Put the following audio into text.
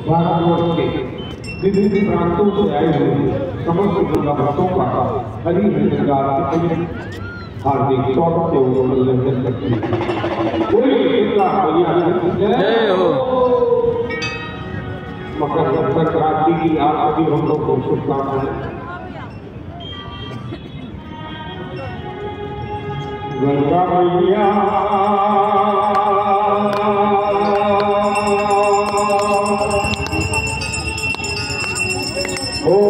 भारतवर्ष के विभिन्न प्रांतों से आए हुए समस्त गंगा भक्तों का हरि हरिद्वार हार्दिक स्वागत से अभिनंदन करते हैं। मकर संक्रांति की आप सभी हम लोग को शुभकामनाएं। गंगा मैया Oh,